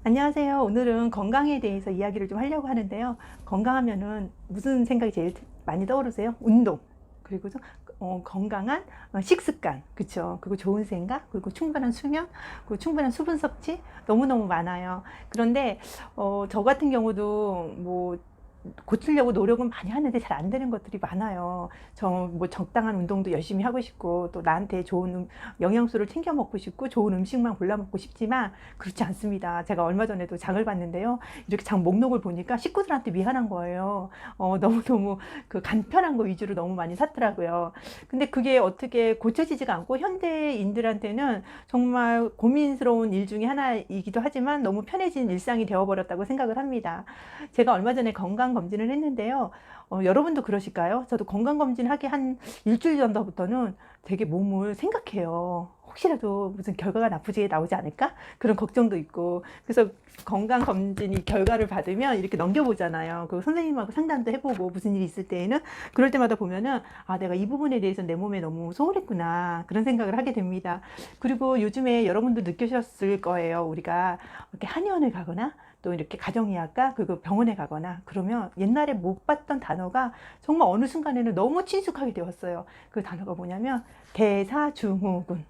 안녕하세요. 오늘은 건강에 대해서 이야기를 좀 하려고 하는데요. 건강하면은 무슨 생각이 제일 많이 떠오르세요? 운동. 그리고 건강한 식습관. 그쵸. 그리고 좋은 생각. 그리고 충분한 수면. 그리고 충분한 수분 섭취. 너무너무 많아요. 그런데, 저 같은 경우도 뭐, 고치려고 노력은 많이 하는데 잘 안 되는 것들이 많아요. 저 뭐 적당한 운동도 열심히 하고 싶고 또 나한테 좋은 영양소를 챙겨 먹고 싶고 좋은 음식만 골라 먹고 싶지만 그렇지 않습니다. 제가 얼마 전에도 장을 봤는데요. 이렇게 장 목록을 보니까 식구들한테 미안한 거예요. 너무너무 그 간편한 거 위주로 너무 많이 샀더라고요. 근데 그게 어떻게 고쳐지지가 않고 현대인들한테는 정말 고민스러운 일 중에 하나이기도 하지만 너무 편해진 일상이 되어버렸다고 생각을 합니다. 제가 얼마 전에 건강검진을 했는데요. 여러분도 그러실까요? 저도 건강검진 하기 한 일주일 전부터는 되게 몸을 생각해요. 혹시라도 무슨 결과가 나쁘게 나오지 않을까? 그런 걱정도 있고. 그래서 건강검진이 결과를 받으면 이렇게 넘겨보잖아요. 그 선생님하고 상담도 해보고 무슨 일이 있을 때에는 그럴 때마다 보면은 아, 내가 이 부분에 대해서 내 몸에 너무 소홀했구나. 그런 생각을 하게 됩니다. 그리고 요즘에 여러분도 느끼셨을 거예요. 우리가 이렇게 한의원을 가거나 또 이렇게 가정의학과 그리고 병원에 가거나 그러면 옛날에 못 봤던 단어가 정말 어느 순간에는 너무 친숙하게 되었어요. 그 단어가 뭐냐면 대사증후군.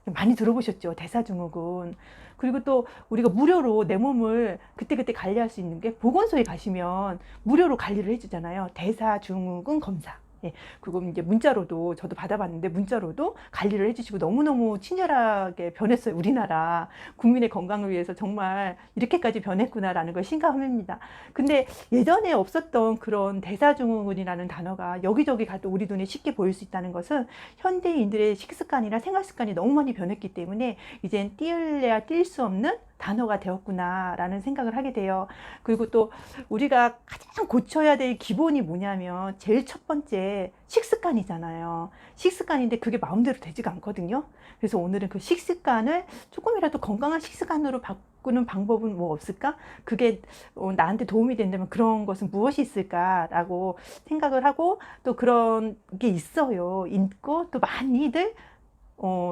많이 들어보셨죠? 대사증후군. 그리고 또 우리가 무료로 내 몸을 그때그때 관리할 수 있는 게 보건소에 가시면 무료로 관리를 해주잖아요. 대사증후군 검사. 예, 그거 이제 문자로도 저도 받아봤는데 문자로도 관리를 해주시고 너무너무 친절하게 변했어요. 우리나라 국민의 건강을 위해서 정말 이렇게까지 변했구나라는 걸 실감합니다. 근데 예전에 없었던 그런 대사증후군이라는 단어가 여기저기 가도 우리 눈에 쉽게 보일 수 있다는 것은 현대인들의 식습관이나 생활습관이 너무 많이 변했기 때문에 이젠 띄울래야 띨 수 없는 단어가 되었구나라는 생각을 하게 돼요. 그리고 또 우리가 가장 고쳐야 될 기본이 뭐냐면 제일 첫 번째 식습관이잖아요. 식습관인데 그게 마음대로 되지가 않거든요. 그래서 오늘은 그 식습관을 조금이라도 건강한 식습관으로 바꾸는 방법은 뭐 없을까? 그게 나한테 도움이 된다면 그런 것은 무엇이 있을까라고 생각을 하고 또 그런 게 있어요. 있고 또 많이들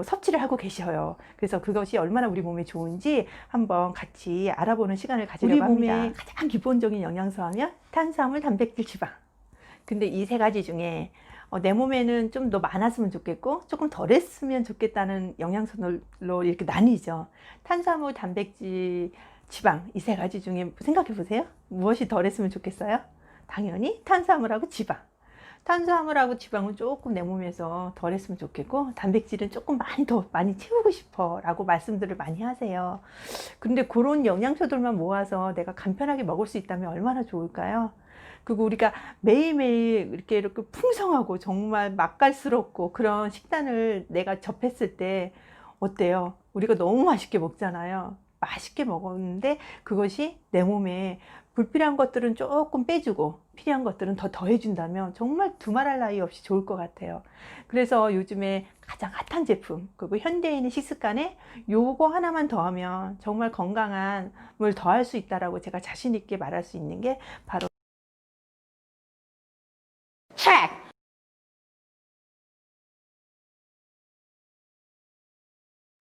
섭취를 하고 계셔요. 그래서 그것이 얼마나 우리 몸에 좋은지 한번 같이 알아보는 시간을 가지려고 합니다. 우리 몸의 가장 기본적인 영양소 하면 탄수화물, 단백질, 지방. 근데 이 세 가지 중에 내 몸에는 좀 더 많았으면 좋겠고 조금 덜했으면 좋겠다는 영양소로 이렇게 나뉘죠. 탄수화물, 단백질, 지방 이 세 가지 중에 생각해 보세요. 무엇이 덜했으면 좋겠어요? 당연히 탄수화물하고 지방. 탄수화물하고 지방은 조금 내 몸에서 덜 했으면 좋겠고 단백질은 조금 더 많이 채우고 싶어 라고 말씀들을 많이 하세요. 근데 그런 영양소들만 모아서 내가 간편하게 먹을 수 있다면 얼마나 좋을까요? 그리고 우리가 매일매일 이렇게 풍성하고 정말 맛깔스럽고 그런 식단을 내가 접했을 때 어때요? 우리가 너무 맛있게 먹잖아요. 맛있게 먹었는데 그것이 내 몸에 불필요한 것들은 조금 빼주고 필요한 것들은 더 더해준다면 정말 두말할 나위 없이 좋을 것 같아요. 그래서 요즘에 가장 핫한 제품 그리고 현대인의 식습관에 요거 하나만 더하면 정말 건강함을 더할 수 있다라고 제가 자신 있게 말할 수 있는 게 바로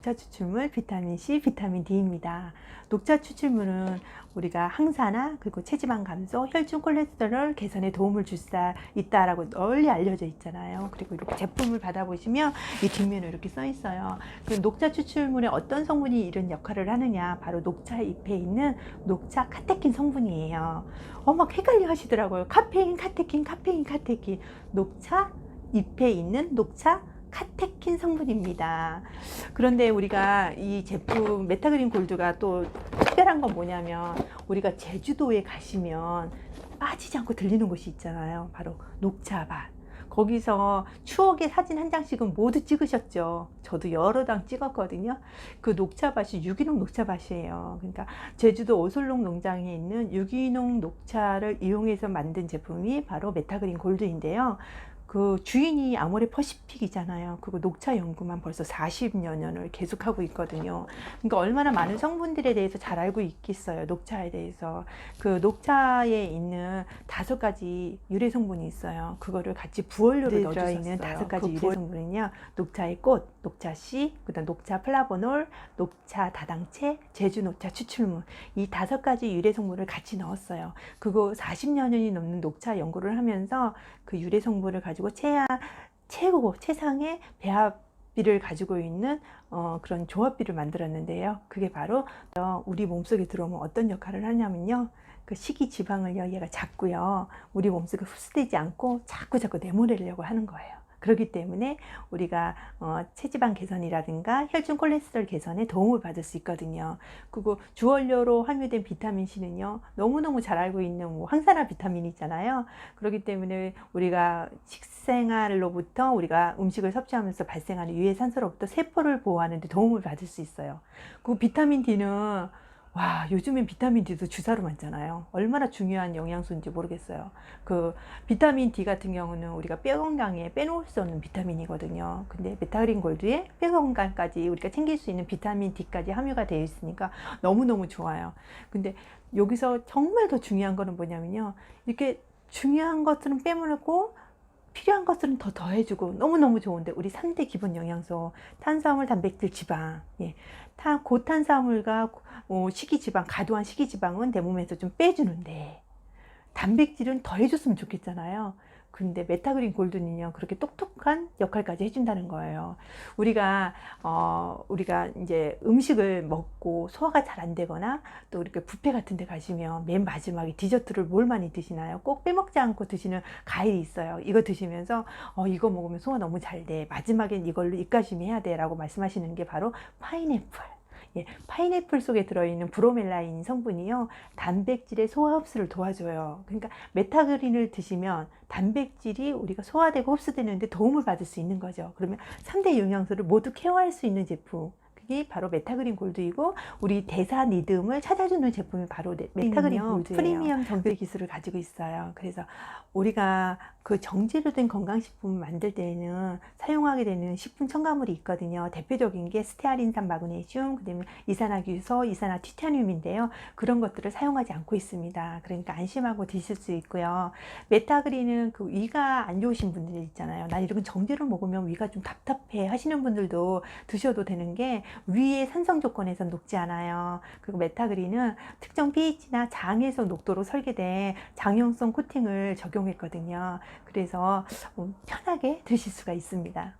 녹차 추출물 비타민C, 비타민 D입니다. 녹차 추출물은 우리가 항산화, 그리고 체지방 감소, 혈중 콜레스테롤 개선에 도움을 줄 수 있다라고 널리 알려져 있잖아요. 그리고 이렇게 제품을 받아보시면 이 뒷면에 이렇게 써 있어요. 그 녹차 추출물에 어떤 성분이 이런 역할을 하느냐, 바로 녹차 잎에 있는 녹차 카테킨 성분이에요. 막 헷갈려 하시더라고요. 카페인, 카테킨, 카페인, 카테킨. 녹차 잎에 있는 녹차 카테킨 성분입니다. 그런데 우리가 이 제품 메타그린 골드가 또 특별한 건 뭐냐면 우리가 제주도에 가시면 빠지지 않고 들리는 곳이 있잖아요. 바로 녹차밭. 거기서 추억의 사진 한 장씩은 모두 찍으셨죠. 저도 여러 장 찍었거든요. 그 녹차밭이 유기농 녹차밭이에요. 그러니까 제주도 오솔록 농장에 있는 유기농 녹차를 이용해서 만든 제품이 바로 메타그린 골드인데요. 그 주인이 아모레 퍼시픽이잖아요. 그거 녹차 연구만 벌써 40여 년을 계속하고 있거든요. 그러니까 얼마나 많은 성분들에 대해서 잘 알고 있겠어요. 녹차에 대해서. 그 녹차에 있는 5가지 유래 성분이 있어요. 그거를 같이 부원료로 넣어주셨어요. 5가지 유래 성분은요. 녹차의 꽃, 녹차 씨, 그다음 녹차 플라보놀, 녹차 다당체, 제주 녹차 추출물, 이 5가지 유래 성분을 같이 넣었어요. 그거 40여 년이 넘는 녹차 연구를 하면서 그 유래 성분을 가지고 최상의 배합비를 가지고 있는 그런 조합비를 만들었는데요. 그게 바로 우리 몸속에 들어오면 어떤 역할을 하냐면요. 그 식이 지방을요, 얘가 잡고요. 우리 몸속에 흡수되지 않고 자꾸 내보내려고 하는 거예요. 그렇기 때문에 우리가 체지방 개선이라든가 혈중 콜레스테롤 개선에 도움을 받을 수 있거든요. 그리고 주원료로 함유된 비타민 C는요, 너무너무 잘 알고 있는 뭐 항산화 비타민이 있잖아요. 그렇기 때문에 우리가 식생활로부터 우리가 음식을 섭취하면서 발생하는 유해 산소로부터 세포를 보호하는 데 도움을 받을 수 있어요. 그 비타민 D는 와, 요즘엔 비타민 D도 주사로 맞잖아요. 얼마나 중요한 영양소인지 모르겠어요. 그 비타민 D 같은 경우는 우리가 뼈 건강에 빼놓을 수 없는 비타민이거든요. 근데 베타그린 골드에 뼈 건강까지 우리가 챙길 수 있는 비타민 D까지 함유가 되어 있으니까 너무너무 좋아요. 근데 여기서 정말 더 중요한 거는 뭐냐면요. 이렇게 중요한 것들은 빼먹고 필요한 것들은 더 더해주고 너무너무 좋은데 우리 3대 기본 영양소 탄수화물, 단백질, 지방, 예. 고탄수화물과 식이지방, 과도한 식이지방은 내 몸에서 좀 빼주는데 단백질은 더 해줬으면 좋겠잖아요. 근데 메타그린 골드는요, 그렇게 똑똑한 역할까지 해준다는 거예요. 우리가 이제 음식을 먹고 소화가 잘 안 되거나 또 이렇게 뷔페 같은 데 가시면 맨 마지막에 디저트를 뭘 많이 드시나요? 꼭 빼먹지 않고 드시는 과일이 있어요. 이거 드시면서 이거 먹으면 소화 너무 잘 돼. 마지막엔 이걸로 입가심 해야 돼. 라고 말씀하시는 게 바로 파인애플. 예, 파인애플 속에 들어있는 브로멜라인 성분이요, 단백질의 소화 흡수를 도와줘요. 그러니까 메타그린을 드시면 단백질이 우리가 소화되고 흡수되는데 도움을 받을 수 있는 거죠. 그러면 3대 영양소를 모두 케어할 수 있는 제품, 그게 바로 메타그린 골드이고 우리 대사 리듬을 찾아주는 제품이 바로 메타그린 골드예요. 프리미엄 정제 기술을 가지고 있어요. 그래서 우리가 그 정제로 된 건강식품을 만들 때에는 사용하게 되는 식품 첨가물이 있거든요. 대표적인 게 스테아린산 마그네슘, 그다음에 이산화규소, 이산화티타늄인데요. 그런 것들을 사용하지 않고 있습니다. 그러니까 안심하고 드실 수 있고요. 메타그린은 그 위가 안 좋으신 분들 있잖아요. 난 이런 정제로 먹으면 위가 좀 답답해 하시는 분들도 드셔도 되는 게 위의 산성 조건에서 녹지 않아요. 그리고 메타그린은 특정 pH나 장에서 녹도로 설계된 장용성 코팅을 적용했거든요. 그래서 편하게 드실 수가 있습니다.